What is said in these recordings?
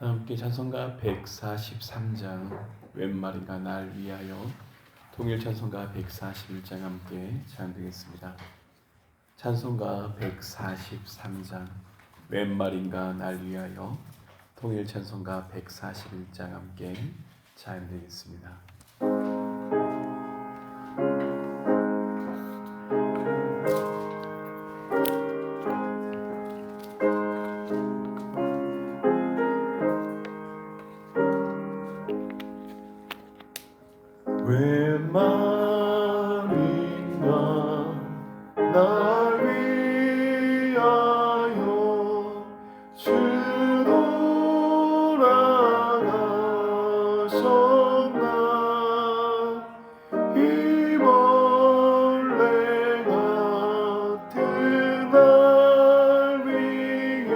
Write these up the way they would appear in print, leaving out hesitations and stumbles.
함께 찬송가 143장 웬 말인가 날 위하여, 통일 찬송가 141장 함께 찬양드리겠습니다. 찬송가 143장 웬 말인가 날 위하여, 통일 찬송가 141장 함께 찬양드리겠습니다. 웬 말인가 날 위하여 주 돌아가셨나. 이 벌레 같은 날 위에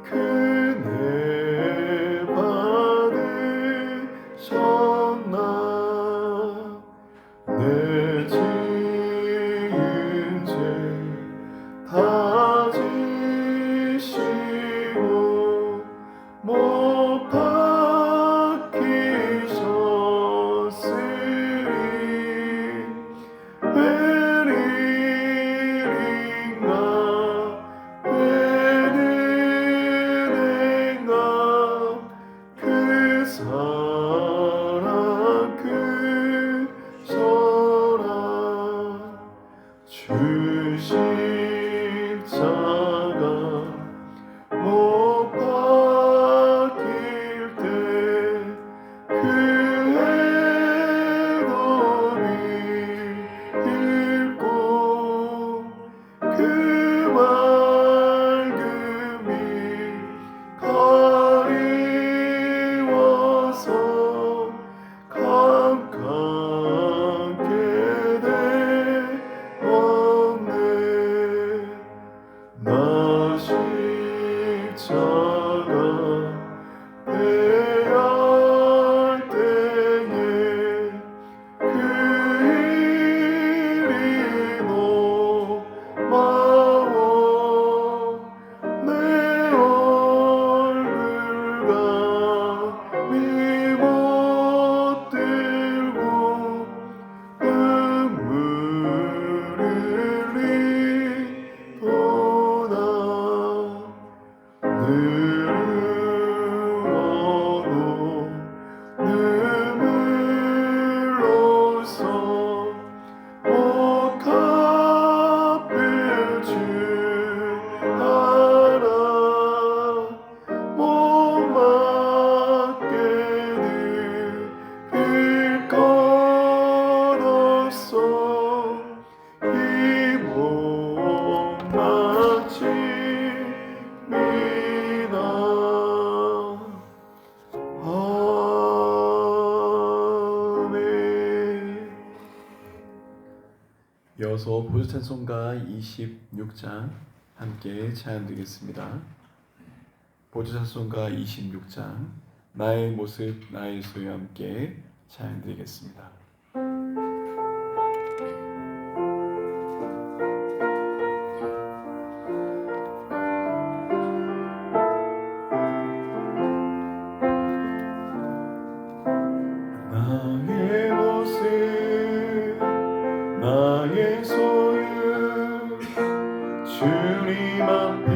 그네 받으셨나. 내 지은 죄 다 지시고 못 박히셨으리. 웬일인가 웬 은혜인가 그 사랑 크셔라. 주 십자가 못 박힐 때 그 애도비 읽고 그 맑음이 가리워서 감감게 되었네. 나 십자가 배할 때에 그 일이 고마워. 내 얼굴 감히 못 들고 눈물 흘리도다. 늘어도 눈물로써 못 갚을 줄 알아. 못 맞게 늘 걸었어. 이 못 마칩니다. 아멘. 이어서 보조 찬송가 26장 함께 찬양드리겠습니다. 보조 찬송가 26장 나의 모습 나의 소유 함께 찬양드리겠습니다. 나의 모습 나의 소유 주님 앞에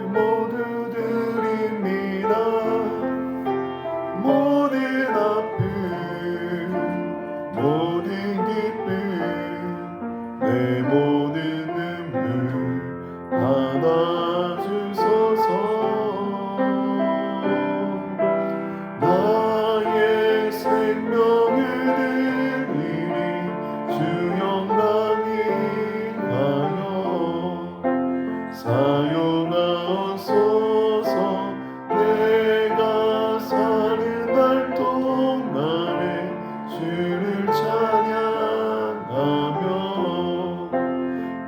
모두 드립니다. 모든 아픔 모든 기쁨 내 모든 눈물 받아주소서. 나의 생명을 드리니 주 영광 인하여 사용하옵소서. 내가 사는 날 동안에 주를 찬양하며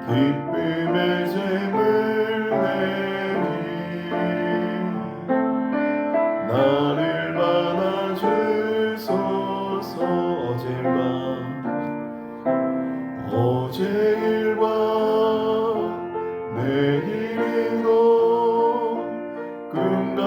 기쁨의 제물 내리 나를 받아주소서. 어제 일과 내일이도 꿈과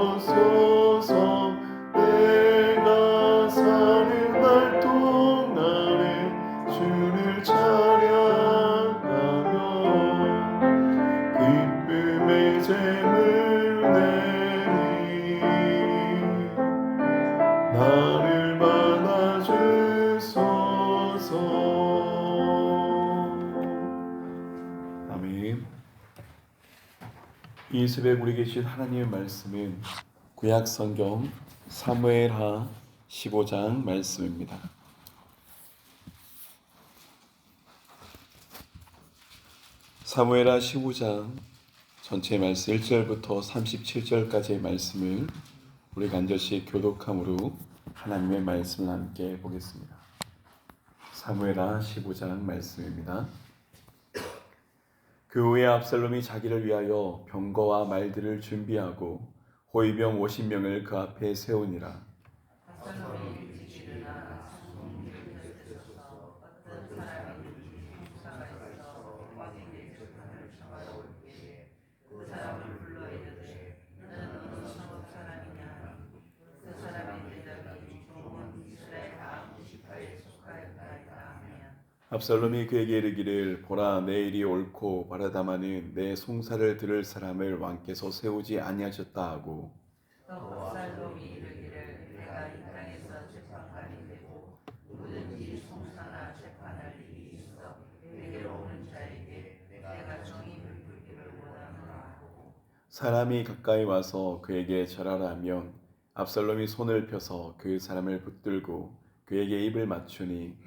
사용하옵소서. 내가 사는 날 동안에 주를 찬양하며 기쁨의 잼을 내리 나를 받아주소서. 아멘. 이 새벽 우리에게 주신 하나님의 말씀은 구약 성경 사무엘하 15장 말씀입니다. 사무엘하 15장 전체 말씀 1절부터 37절까지의 말씀을 우리가 한 절씩 교독함으로 하나님의 말씀을 함께 보겠습니다. 사무엘하 15장 말씀입니다. 그 후에 압살롬이 자기를 위하여 병거와 말들을 준비하고 호위병 50명을 그 앞에 세우니라. 압살롬이 그에게 이르기를 보라, 내일이 옳고 바라다마는 내 송사를 들을 사람을 왕께서 세우지 아니하셨다 하고, 또 압살롬이 이르기를 내가 이 땅에서 재판관이 되고 누구든지 송사나 재판할 일이 있어 내게로 오는 자에게 내가 정의를 베푸기를 원하노라 하고, 사람이 가까이 와서 그에게 절하라 하면 압살롬이 손을 펴서 그 사람을 붙들고 그에게 입을 맞추니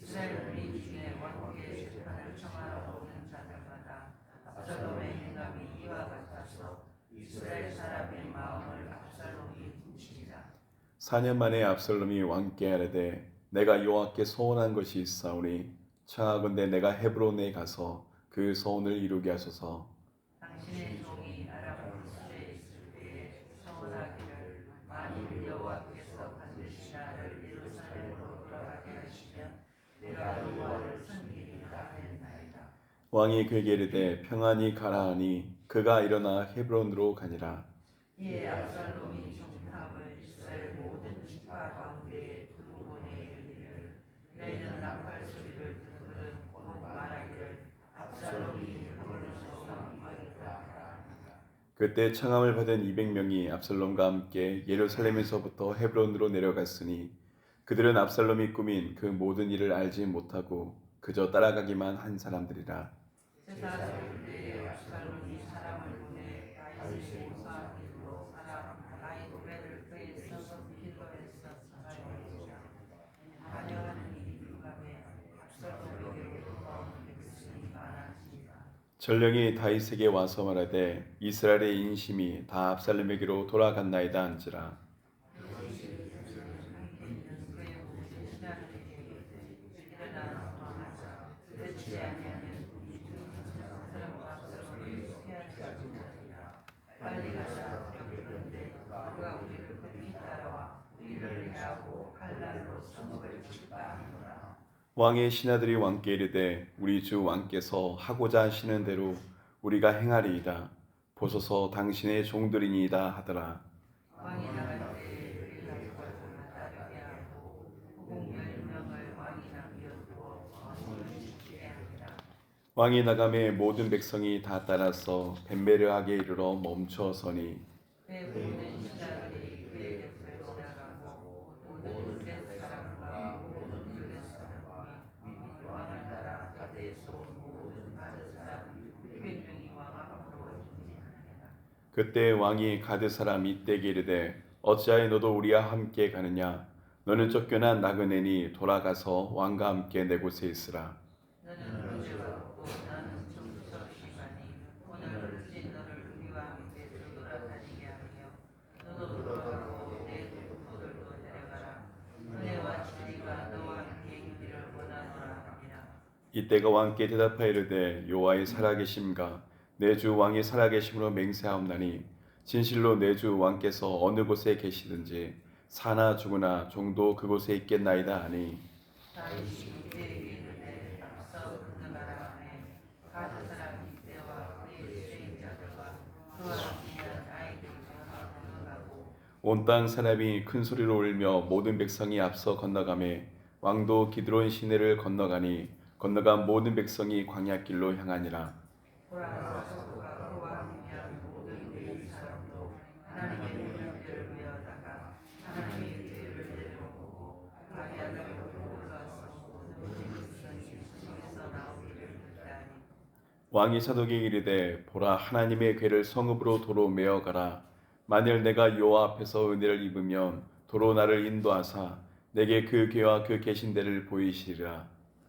이스라엘 무리 중에 왕께 재판을 청하러 오는 자들마다 압살롬의 행함이 이와 같아서 이스라엘 사람의 마음을 압살롬이 훔치니라. 4년 만에 압살롬이 왕께 아뢰되 내가 여호와께 소원한 것이 있사오니 청하건대 내가 헤브론에 가서 그 소원을 이루게 하소서. 당신의 종이 아람 구스에 있을 때에 소원하기를 만일 여호와께서 반드시 나를 예루살렘으로 돌아가게 하시면 내가 여호와를 섬기리라 했나이다. 왕이 그에게 이르되 평안히 가라 하니 그가 일어나 헤브론으로 가니라. 이에 압살롬이 종탑을 이스라엘 모든 지파 가운데에 두고 보내 이르기를 너희는 나팔 소리를 듣거든 곧 말하기를 압살롬이 헤브론에서 왕위하였다 하라. 그때 청함을 받은 200명이 압살롬과 함께 예루살렘에서부터 헤브론으로 내려갔으니 그들은 압살롬이 꾸민 그 모든 일을 알지 못하고 그저 따라가기만 한 사람들이라. 제사를 때에 압살롬이 사람을 보내 다윗의 모사하기로 사람 아히도벨을 그에서 길로에서 사가이니라. 반역하는 일이 불감해 압살롬에게로 돌아오는 백성이 많아지니라. 전령이 다윗에게 와서 말하되 이스라엘의 인심이 다 압살롬에게로 돌아갔나이다 한지라. 왕의 신하들이 왕께 이르되 우리 주 왕께서 하고자 하시는 대로 우리가 행하리이다. 보소서 당신의 종들이니이다 하더라. 왕이 나갈 때에 그의 가족을 따르게 하고 후궁 10명을 왕이 남겨두어 왕을 지키게 하니라. 왕이 나가매 모든 백성이 다 따라서 벤베르하게 이르러 멈춰서니 그의 모든 신하들이 그의 곁을 지나가고 모든 렛 사람과 모든 블렛 사람과 왕을 따라 가드에서 온 모든 가드 사람 600명이 왕 앞으로 진행하니라. 그때 왕이 가드 사람 이때에게 이르되 어찌하여 너도 우리와 함께 가느냐? 너는 쫓겨난 나그네니 돌아가서 왕과 함께 내 곳에 있으라. 너는 문제가 없고 나는 정서 시간이 오늘 어찌 너를 우리와 함께 돌아다니게 하며 너도 돌아가고 내 동포들도 데려가라. 은혜와 진리가 너와 함께 있기를 원하노라 하니라. 이때가 왕께 대답하여 이르되 여호와의 살아계심과 내 주 왕이 살아계심으로 맹세하옵나니 진실로 내 주 왕께서 어느 곳에 계시든지 사나 죽으나 종도 그곳에 있겠나이다 하니 다윗이 그에게 이르되 앞서 건너가라 하매 가드 사람 이때와 그의 수행자들과 그와 함께한 온 땅 사람이 큰 소리로 울며 모든 백성이 앞서 건너가매 왕도 기드론 시내를 건너가니 건너간 모든 백성이 광야길로 향하니라. 보라 사도가 그와 함께한 모든 그 사람도 하나님의 능력대로 외어다가 하나님의 교회를 내려오고 아비아다로 올라와서 모든 백성이 성에서 나오기를 듣다니. 왕이 사독에게 이르되 보라 하나님의 궤를 성읍으로 도로 메어 가라. 만일 내가 여호와 앞에서 은혜를 입으면 도로 나를 인도하사 내게 그 궤와 그 계신 데를 보이시리라.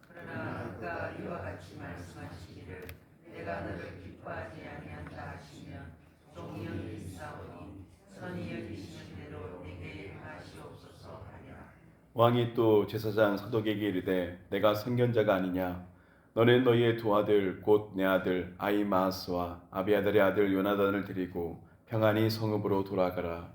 그러나 그가 이와 같이 말씀하시기를 내가 너를 기뻐하지 아니한다 하시면 종이 여기사오니 선이 여기시는 대로 내게 행하시옵소서 하리라. 왕이 또 제사장 사독에게 이르되 내가 선견자가 아니냐. 너는 너희의 두 아들 곧 내 아들 아히마아스와 아비아달의 아들 요나단을 데리고 평안히 성읍으로 돌아가라.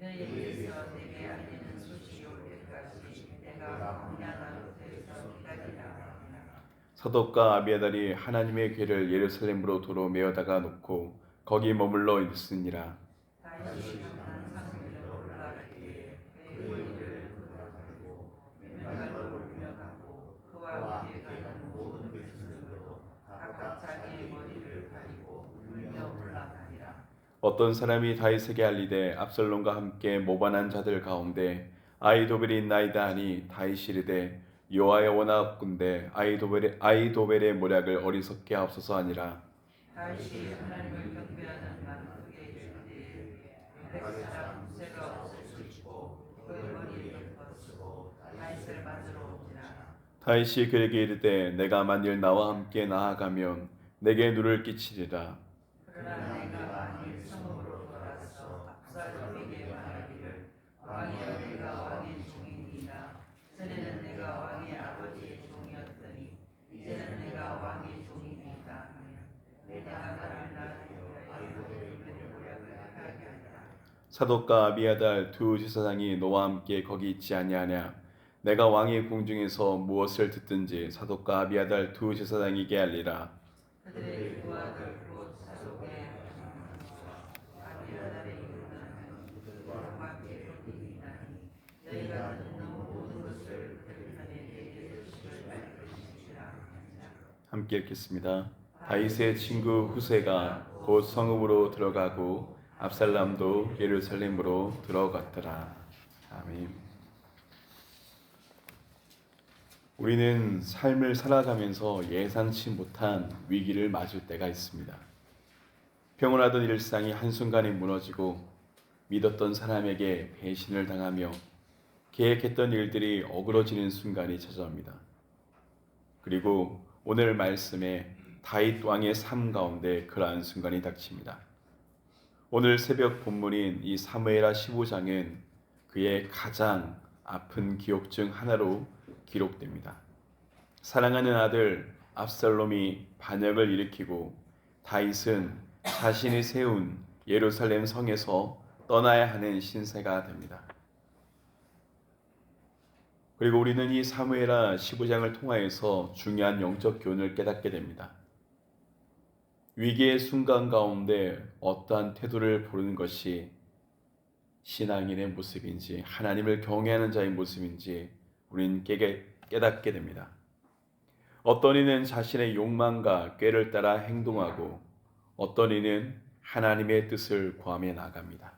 너희에게서 내게 알리는 소식이 올 때까지 내가 광야나루에서 기다리라 하니라. 사독과 아비아달이 하나님의 궤를 예루살렘으로 도로 메어다가 놓고 거기 머물러 있으니라. 다시 한 상일로 올라가기에 그의 머리를 굴러가고 맨발로 울며 가고 그와 함께 가는 모든 백성들도 각각 자기의 머리를 가리고 울며 올라가니라. 어떤 사람이 다윗에게 알리되 압살롬과 함께 모반한 자들 가운데 아히도벨이 있나이다 하니 다윗이 이르되 여호와의 원하 없군데 아히도벨의 모략을 어리석게 하옵소서 하니라. 다윗이 하나님을 경배하는 만국에 이를 때에 백 사람 무쇠가 없을 수 있고 그의 머리를 벗고 다윗을 맞으러 오니라. 다윗이 그에게 이르되 내가 만일 나와 함께 나아가면 내게 누를 끼치리라. 그러나 내가 만일 성읍으로 돌아서 압살롬에게 말하기를 왕이여 내가 왕의 종이니이다. 전에는 내가 왕의 아버지의 종이었더니 이제는 내가 왕의 종이니이다 하면 내가 나를 위하여 모략을 하게 하리라. 사독과 아비아달 두 제사장이 너와 함께 거기 있지 아니하냐. 내가 왕의 궁중에서 무엇을 듣든지 사독과 아비아달 두 제사장에게 알리라. 그들의 두 아들 곧 사독의 아비아달의 이르나는 그들과 함께 거기 있나니 너희가 듣는 모든 것을 그들 편에 내게 소식을 알려주시라. 함께 읽겠습니다. 다윗의 친구 후세가 곧 성읍으로 들어가고 압살람도 예루살렘으로 들어갔더라. 아멘. 우리는 삶을 살아가면서 예상치 못한 위기를 맞을 때가 있습니다. 평온하던 일상이 한순간에 무너지고 믿었던 사람에게 배신을 당하며 계획했던 일들이 어그러지는 순간이 찾아옵니다. 그리고 오늘 말씀에 다윗 왕의 삶 가운데 그러한 순간이 닥칩니다. 오늘 새벽 본문인 이 사무엘하 15장은 그의 가장 아픈 기억 중 하나로 기록됩니다. 사랑하는 아들 압살롬이 반역을 일으키고 다윗은 자신이 세운 예루살렘 성에서 떠나야 하는 신세가 됩니다. 그리고 우리는 이 사무엘하 15장을 통하여서 중요한 영적 교훈을 깨닫게 됩니다. 위기의 순간 가운데 어떠한 태도를 보이는 것이 신앙인의 모습인지 하나님을 경외하는 자의 모습인지 우리는 깨닫게 됩니다. 어떤 이는 자신의 욕망과 꾀를 따라 행동하고 어떤 이는 하나님의 뜻을 구하며 나갑니다.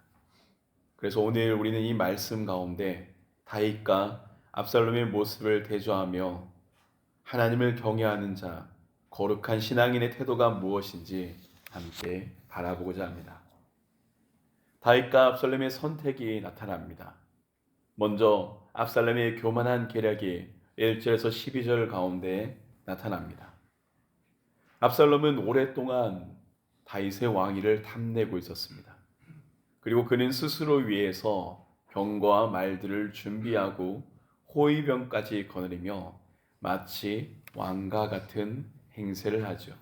그래서 오늘 우리는 이 말씀 가운데 다윗과 압살롬의 모습을 대조하며 하나님을 경외하는 자, 거룩한 신앙인의 태도가 무엇인지 함께 바라보고자 합니다. 다윗과 압살롬의 선택이 나타납니다. 먼저 압살롬의 교만한 계략이 1절에서 12절 가운데 나타납니다. 압살롬은 오랫동안 다윗의 왕위를 탐내고 있었습니다. 그리고 그는 스스로 위해서 병거와 말들을 준비하고 호위병까지 거느리며 마치 왕과 같은 행세를 하죠.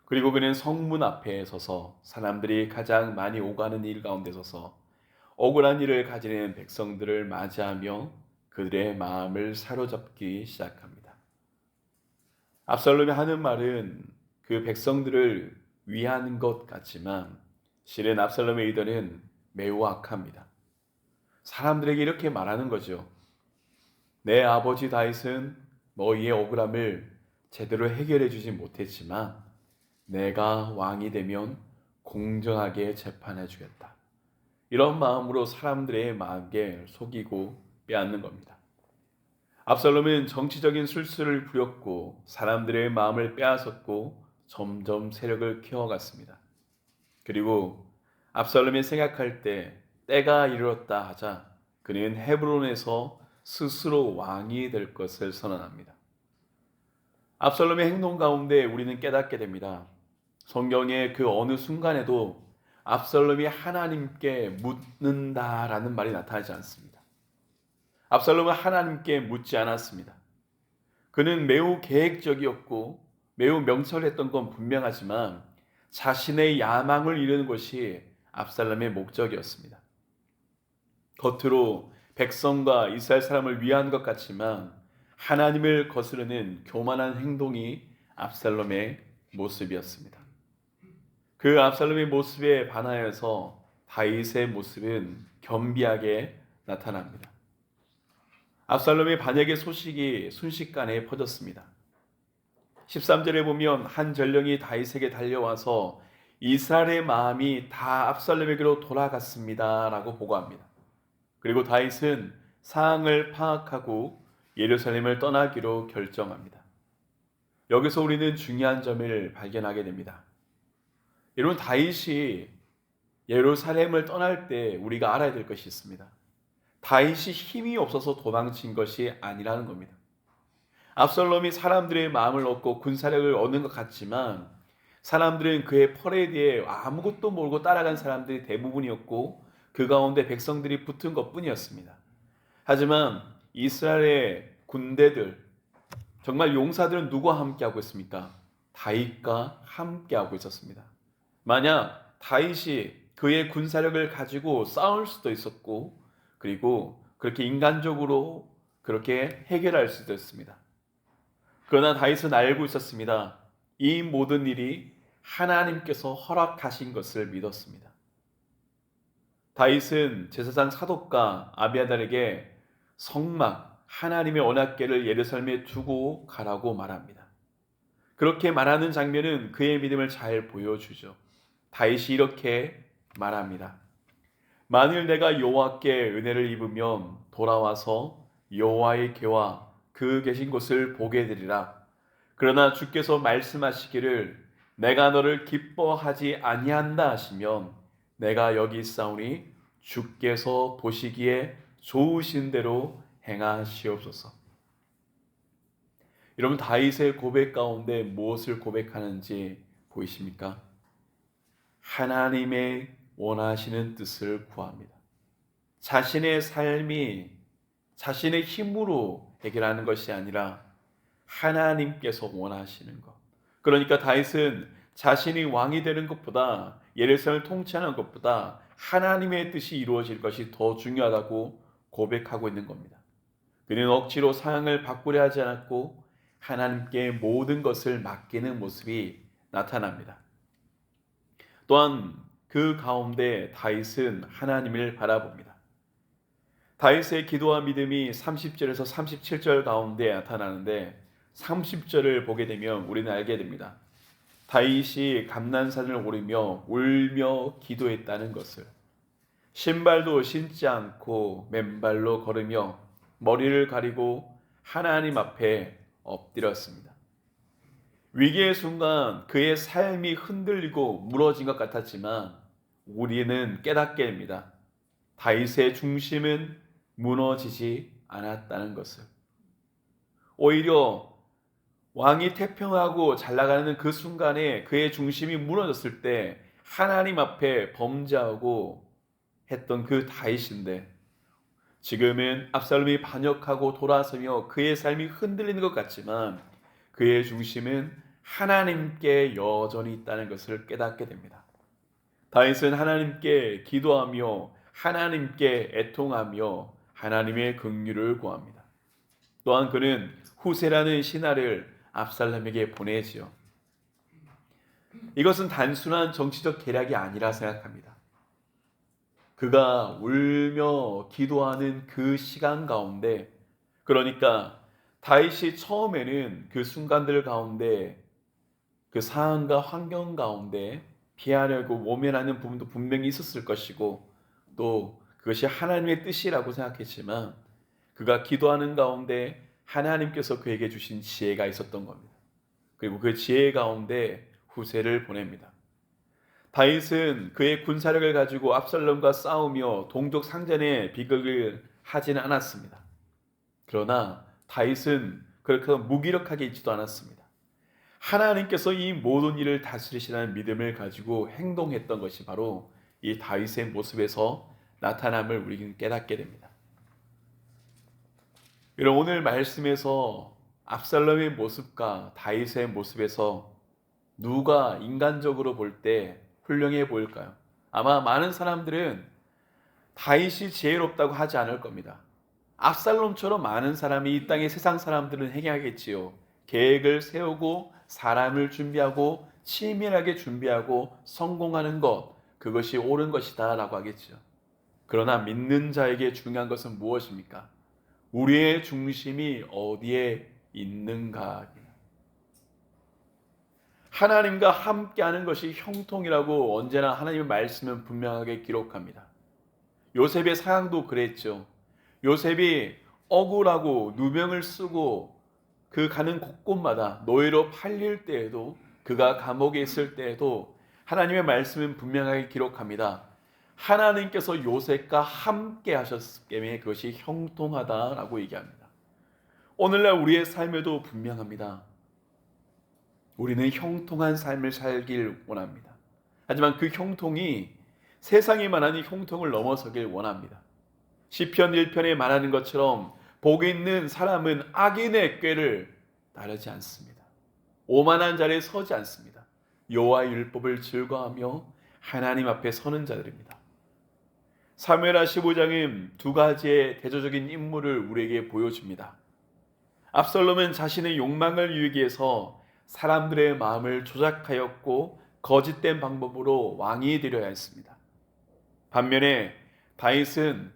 그리고 그는 성문 앞에 서서 사람들이 가장 많이 오가는 일 가운데 서서 억울한 일을 가지는 백성들을 맞이하며 그들의 마음을 사로잡기 시작합니다. 압살롬이 하는 말은 그 백성들을 위하는 것 같지만 실은 압살롬의 의도는 매우 악합니다. 사람들에게 이렇게 말하는 거죠. 내 아버지 다윗은 너희의 억울함을 제대로 해결해 주지 못했지만 내가 왕이 되면 공정하게 재판해 주겠다. 이런 마음으로 사람들의 마음에 속이고 빼앗는 겁니다. 압살롬은 정치적인 술수를 부렸고 사람들의 마음을 빼앗았고 점점 세력을 키워갔습니다. 그리고 압살롬이 생각할 때 때가 이르렀다 하자 그는 헤브론에서 스스로 왕이 될 것을 선언합니다. 압살롬의 행동 가운데 우리는 깨닫게 됩니다. 성경의 그 어느 순간에도 압살롬이 하나님께 묻는다라는 말이 나타나지 않습니다. 압살롬은 하나님께 묻지 않았습니다. 그는 매우 계획적이었고 매우 명철했던 건 분명하지만 자신의 야망을 이루는 것이 압살롬의 목적이었습니다. 겉으로 백성과 이스라엘 사람을 위한 것 같지만 하나님을 거스르는 교만한 행동이 압살롬의 모습이었습니다. 그 압살롬의 모습에 반하여서 다윗의 모습은 겸비하게 나타납니다. 압살롬의 반역의 소식이 순식간에 퍼졌습니다. 13절에 보면 한 전령이 다윗에게 달려와서 이스라엘의 마음이 다 압살롬에게로 돌아갔습니다 라고 보고합니다. 그리고 다윗은 상황을 파악하고 예루살렘을 떠나기로 결정합니다. 여기서 우리는 중요한 점을 발견하게 됩니다. 여러분, 다윗이 예루살렘을 떠날 때 우리가 알아야 될 것이 있습니다. 다윗이 힘이 없어서 도망친 것이 아니라는 겁니다. 압살롬이 사람들의 마음을 얻고 군사력을 얻는 것 같지만 사람들은 그의 퍼레이드에 아무것도 모르고 따라간 사람들이 대부분이었고 그 가운데 백성들이 붙은 것뿐이었습니다. 하지만 이스라엘의 군대들, 정말 용사들은 누구와 함께하고 있습니까? 다윗과 함께하고 있었습니다. 만약 다윗이 그의 군사력을 가지고 싸울 수도 있었고 그리고 그렇게 인간적으로 그렇게 해결할 수도 있습니다. 그러나 다윗은 알고 있었습니다. 이 모든 일이 하나님께서 허락하신 것을 믿었습니다. 다윗은 제사장 사독과 아비아달에게 성막 하나님의 언약궤를 예루살렘에 두고 가라고 말합니다. 그렇게 말하는 장면은 그의 믿음을 잘 보여주죠. 다윗이 이렇게 말합니다. 만일 내가 여호와께 은혜를 입으면 돌아와서 여호와의 궤와 그 계신 곳을 보게 되리라. 그러나 주께서 말씀하시기를 내가 너를 기뻐하지 아니한다 하시면 내가 여기 있사오니 주께서 보시기에 좋으신 대로 행하시옵소서. 여러분, 다윗의 고백 가운데 무엇을 고백하는지 보이십니까? 하나님의 원하시는 뜻을 구합니다. 자신의 삶이 자신의 힘으로 해결하는 것이 아니라 하나님께서 원하시는 것. 그러니까 다윗은 자신이 왕이 되는 것보다 예루살렘을 통치하는 것보다 하나님의 뜻이 이루어질 것이 더 중요하다고 고백하고 있는 겁니다. 그는 억지로 상황을 바꾸려 하지 않았고 하나님께 모든 것을 맡기는 모습이 나타납니다. 또한 그 가운데 다윗은 하나님을 바라봅니다. 다윗의 기도와 믿음이 30절에서 37절 가운데 나타나는데 30절을 보게 되면 우리는 알게 됩니다. 다윗이 감난산을 오르며 울며 기도했다는 것을, 신발도 신지 않고 맨발로 걸으며 머리를 가리고 하나님 앞에 엎드렸습니다. 위기의 순간 그의 삶이 흔들리고 무너진 것 같았지만 우리는 깨닫게 됩니다. 다윗의 중심은 무너지지 않았다는 것을. 오히려 왕이 태평하고 잘 나가는 그 순간에 그의 중심이 무너졌을 때 하나님 앞에 범죄하고 했던 그 다윗인데 지금은 압살롬이 반역하고 돌아서며 그의 삶이 흔들리는 것 같지만 그의 중심은 하나님께 여전히 있다는 것을 깨닫게 됩니다. 다윗은 하나님께 기도하며 하나님께 애통하며 하나님의 긍휼을 구합니다. 또한 그는 후세라는 신하를 압살롬에게 보내지요. 이것은 단순한 정치적 계략이 아니라 생각합니다. 그가 울며 기도하는 그 시간 가운데, 그러니까 다윗이 처음에는 그 순간들 가운데, 그 상황과 환경 가운데 피하려고 모면하는 부분도 분명히 있었을 것이고, 또 그것이 하나님의 뜻이라고 생각했지만, 그가 기도하는 가운데 하나님께서 그에게 주신 지혜가 있었던 겁니다. 그리고 그 지혜 가운데 후세를 보냅니다. 다윗은 그의 군사력을 가지고 압살롬과 싸우며 동족 상전의 비극을 하지는 않았습니다. 그러나 다윗은 그렇게 무기력하게 있지도 않았습니다. 하나님께서 이 모든 일을 다스리시라는 믿음을 가지고 행동했던 것이 바로 이 다윗의 모습에서 나타남을 우리는 깨닫게 됩니다. 여러분, 오늘 말씀에서 압살롬의 모습과 다윗의 모습에서 누가 인간적으로 볼 때 훌륭해 보일까요? 아마 많은 사람들은 다윗이 지혜롭다고 하지 않을 겁니다. 압살롬처럼 많은 사람이 이 땅의 세상 사람들은 행하겠지요. 계획을 세우고 사람을 준비하고 치밀하게 준비하고 성공하는 것, 그것이 옳은 것이다 라고 하겠죠. 그러나 믿는 자에게 중요한 것은 무엇입니까? 우리의 중심이 어디에 있는가? 하나님과 함께하는 것이 형통이라고 언제나 하나님의 말씀은 분명하게 기록합니다. 요셉의 사랑도 그랬죠. 요셉이 억울하고 누명을 쓰고 그 가는 곳곳마다 노예로 팔릴 때에도, 그가 감옥에 있을 때에도 하나님의 말씀은 분명하게 기록합니다. 하나님께서 요셉과 함께 하셨기 때문에 그것이 형통하다라고 얘기합니다. 오늘날 우리의 삶에도 분명합니다. 우리는 형통한 삶을 살길 원합니다. 하지만 그 형통이 세상이 말하는 형통을 넘어서길 원합니다. 시편 1편에 말하는 것처럼 복이 있는 사람은 악인의 꾀를 따르지 않습니다. 오만한 자리에 서지 않습니다. 여호와의 율법을 즐거워하며 하나님 앞에 서는 자들입니다. 사무엘하 15장은 두 가지의 대조적인 인물을 우리에게 보여줍니다. 압살롬은 자신의 욕망을 이루기 위해서 사람들의 마음을 조작하였고 거짓된 방법으로 왕이 되려야 했습니다. 반면에 다윗은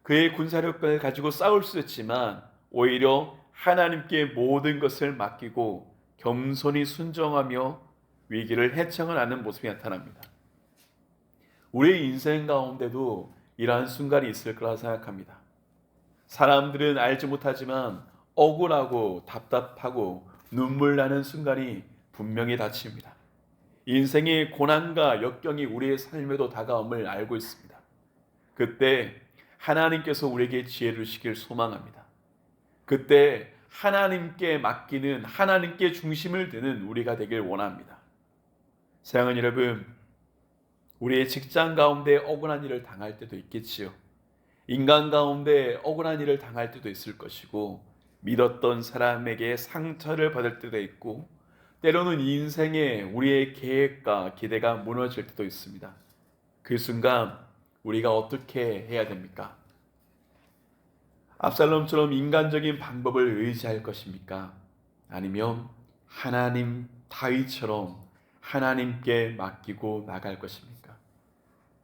그의 군사력을 가지고 싸울 수 있지만 오히려 하나님께 모든 것을 맡기고 겸손히 순종하며 위기를 헤쳐나가는 모습이 나타납니다. 우리의 인생 가운데도 이러한 순간이 있을 거라 생각합니다. 사람들은 알지 못하지만 억울하고 답답하고 눈물 나는 순간이 분명히 닥칩니다. 인생의 고난과 역경이 우리의 삶에도 다가옴을 알고 있습니다. 그때 하나님께서 우리에게 지혜를 주시길 소망합니다. 그때 하나님께 맡기는, 하나님께 중심을 두는 우리가 되길 원합니다. 사랑하는 여러분, 우리의 직장 가운데 억울한 일을 당할 때도 있겠지요. 인간 가운데 억울한 일을 당할 때도 있을 것이고, 믿었던 사람에게 상처를 받을 때도 있고, 때로는 인생에 우리의 계획과 기대가 무너질 때도 있습니다. 그 순간 우리가 어떻게 해야 됩니까? 압살롬처럼 인간적인 방법을 의지할 것입니까? 아니면 하나님 다윗처럼 하나님께 맡기고 나갈 것입니까?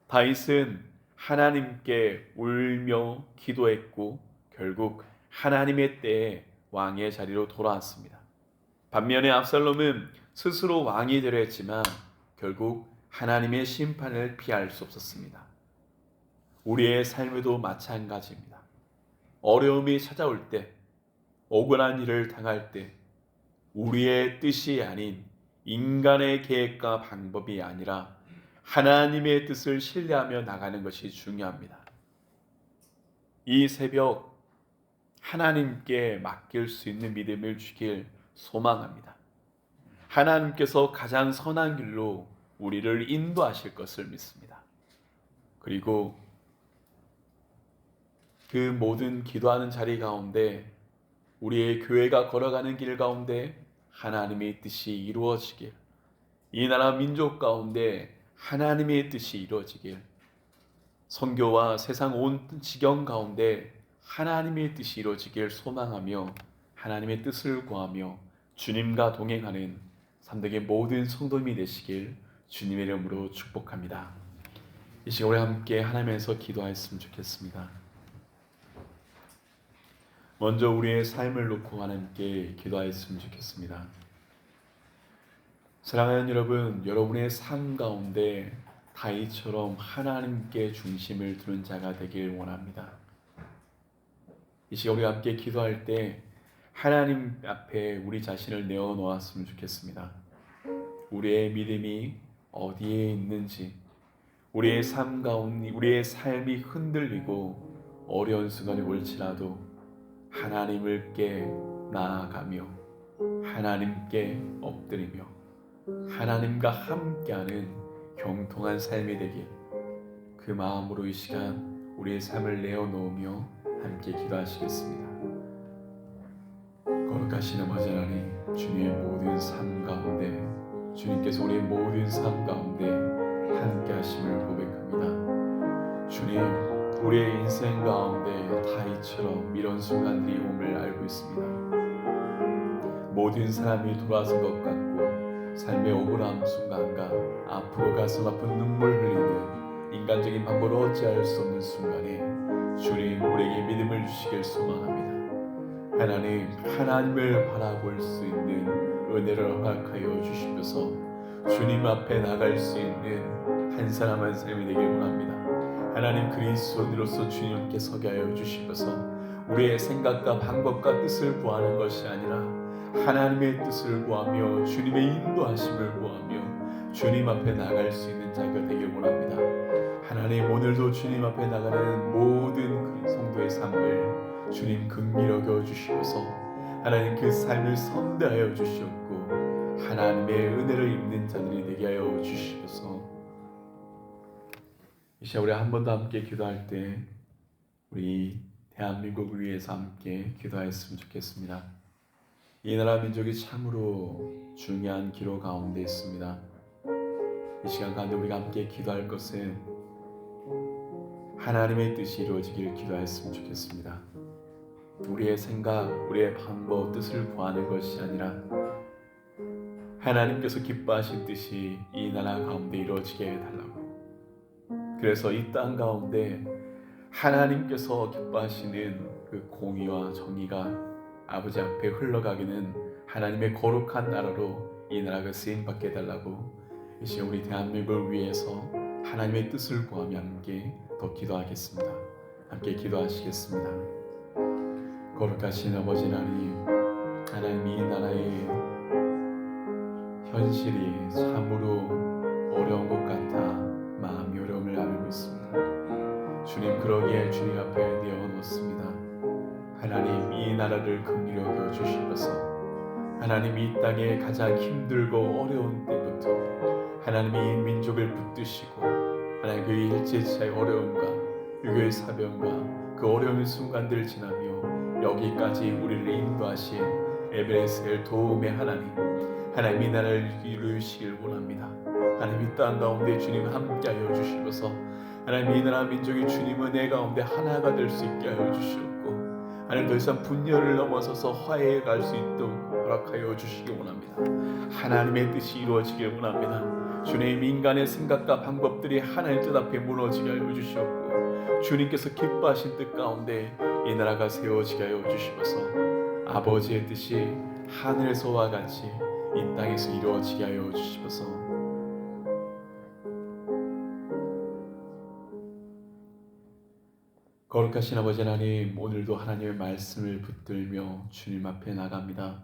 다윗은 하나님께 울며 기도했고 결국 하나님의 때에 왕의 자리로 돌아왔습니다. 반면에 압살롬은 스스로 왕이 되려 했지만 결국 하나님의 심판을 피할 수 없었습니다. 우리의 삶에도 마찬가지입니다. 어려움이 찾아올 때, 억울한 일을 당할 때 우리의 뜻이 아닌 인간의 계획과 방법이 아니라 하나님의 뜻을 신뢰하며 나가는 것이 중요합니다. 이 새벽 하나님께 맡길 수 있는 믿음을 주길 소망합니다. 하나님께서 가장 선한 길로 우리를 인도하실 것을 믿습니다. 그리고 그 모든 기도하는 자리 가운데, 우리의 교회가 걸어가는 길 가운데 하나님의 뜻이 이루어지길, 이 나라 민족 가운데 하나님의 뜻이 이루어지길, 선교와 세상 온 지경 가운데 하나님의 뜻이 이루어지길 소망하며 하나님의 뜻을 구하며 주님과 동행하는 삼덕의 모든 성도님이 되시길 주님의 이름으로 축복합니다. 이 시간 우리 함께 하나님에서 기도하였으면 좋겠습니다. 먼저 우리의 삶을 놓고 하나님께 기도하였으면 좋겠습니다. 사랑하는 여러분, 여러분의 삶 가운데 다윗처럼 하나님께 중심을 두는 자가 되길 원합니다. 이 시간 우리가 함께 기도할 때 하나님 앞에 우리 자신을 내어놓았으면 좋겠습니다. 우리의 믿음이 어디에 있는지, 우리의 삶 가운데 우리의 삶이 흔들리고 어려운 순간이 올지라도 하나님께 나아가며 하나님께 엎드리며 하나님과 함께하는 경통한 삶이 되길, 그 마음으로 이 시간 우리의 삶을 내어놓으며 함께 기도하시겠습니다. 거룩하신 아버지 하나님, 주님의 모든 삶 가운데 주님께서 우리의 모든 삶 가운데 함께 하심을 고백합니다. 주님, 우리의 인생 가운데 다윗처럼 이런 순간들이 옴을 알고 있습니다. 모든 사람이 돌아선 것 같고 삶의 억울함 순간과 앞으로 가슴 아픈 눈물 흘리는 인간적인 방법으로 어찌할 수 없는 순간에 주님, 우리에게 믿음을 주시길 소망합니다. 하나님, 하나님을 바라볼 수 있는 은혜를 허락하여 주시면서 주님 앞에 나갈 수 있는 한 사람 한 사람이 되길 원합니다. 하나님, 그리스도인으로서 주님께 서게 하여 주시면서 우리의 생각과 방법과 뜻을 구하는 것이 아니라 하나님의 뜻을 구하며 주님의 인도하심을 구하며 주님 앞에 나갈 수 있는 자가 되길 원합니다. 하나님, 오늘도 주님 앞에 나가는 모든 성도의 삶을 주님 긍휼히 여겨 주시면서 하나님 그 삶을 선대하여 주시옵고 하나님의 은혜를 입는 자들이 되게 하여 주시옵소서. 이 시간 우리 한 번 더 함께 기도할 때 우리 대한민국을 위해서 함께 기도하였으면 좋겠습니다. 이 나라 민족이 참으로 중요한 기로 가운데 있습니다. 이 시간 가운데 우리가 함께 기도할 것은 하나님의 뜻이 이루어지기를 기도하였으면 좋겠습니다. 우리의 생각, 우리의 방법, 뜻을 구하는 것이 아니라 하나님께서 기뻐하신 뜻이 이 나라 가운데 이루어지게 해달라고. 그래서 이 땅 가운데 하나님께서 기뻐하시는 그 공의와 정의가 아버지 앞에 흘러가기는 하나님의 거룩한 나라로 이 나라가 쓰임받게 해달라고 이 시간 우리 대한민국을 위해서 하나님의 뜻을 구하며 함께 더 기도하겠습니다. 함께 기도하시겠습니다. 거룩하신 아버지 하나님, 하나님 이 나라의 현실이 참으로 어려운 것 같아 마음이 어려움을 알고 있습니다. 주님, 그러기에 주님 앞에 내어놓습니다. 하나님, 이 나라를 긍휼히 여겨 주시면서 하나님 이 땅에 가장 힘들고 어려운 때부터 하나님이 이 민족을 붙드시고 하나님 그 일제차의 어려움과 유교의 사병과 그 어려운 순간들을 지나며 여기까지 우리를 인도하신 에베네셀 도움의 하나님, 하나님 이 나라를 이루시길 원합니다. 하나님 이 땅 가운데 주님 함께하여 주시면서 하나님 이 나라 민족이 주님 은혜 가운데 하나가 될 수 있게 하여 주시옵고 하나님 더 이상 분열을 넘어서서 화해에 갈 수 있도록 허락하여 주시기 원합니다. 하나님의 뜻이 이루어지길 원합니다. 주님, 인간의 생각과 방법들이 하나님 뜻 앞에 무너지게 하여 주시옵고 주님께서 기뻐하신 뜻 가운데 이 나라가 세워지게 하여 주시면서 아버지의 뜻이 하늘에서와 같이 이 땅에서 이루어지게 하여 주시면서 거룩하신 아버지 하나님, 오늘도 하나님의 말씀을 붙들며 주님 앞에 나갑니다.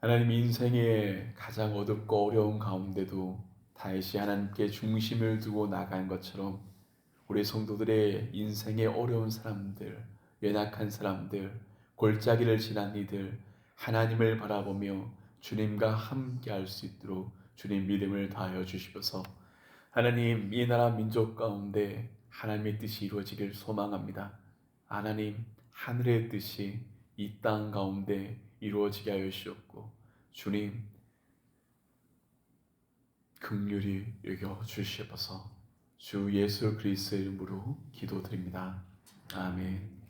하나님, 인생의 가장 어둡고 어려운 가운데도 다시 하나님께 중심을 두고 나간 것처럼 우리 성도들의 인생의 어려운 사람들, 연약한 사람들, 골짜기를 지난 이들 하나님을 바라보며 주님과 함께 할 수 있도록 주님 믿음을 다하여 주시옵소서. 하나님, 이 나라 민족 가운데 하나님의 뜻이 이루어지길 소망합니다. 하나님, 하늘의 뜻이 이 땅 가운데 이루어지게 하여 주시옵고 주님 긍휼히 여겨 주시옵소서. 주 예수 그리스도의 이름으로 기도드립니다. 아멘.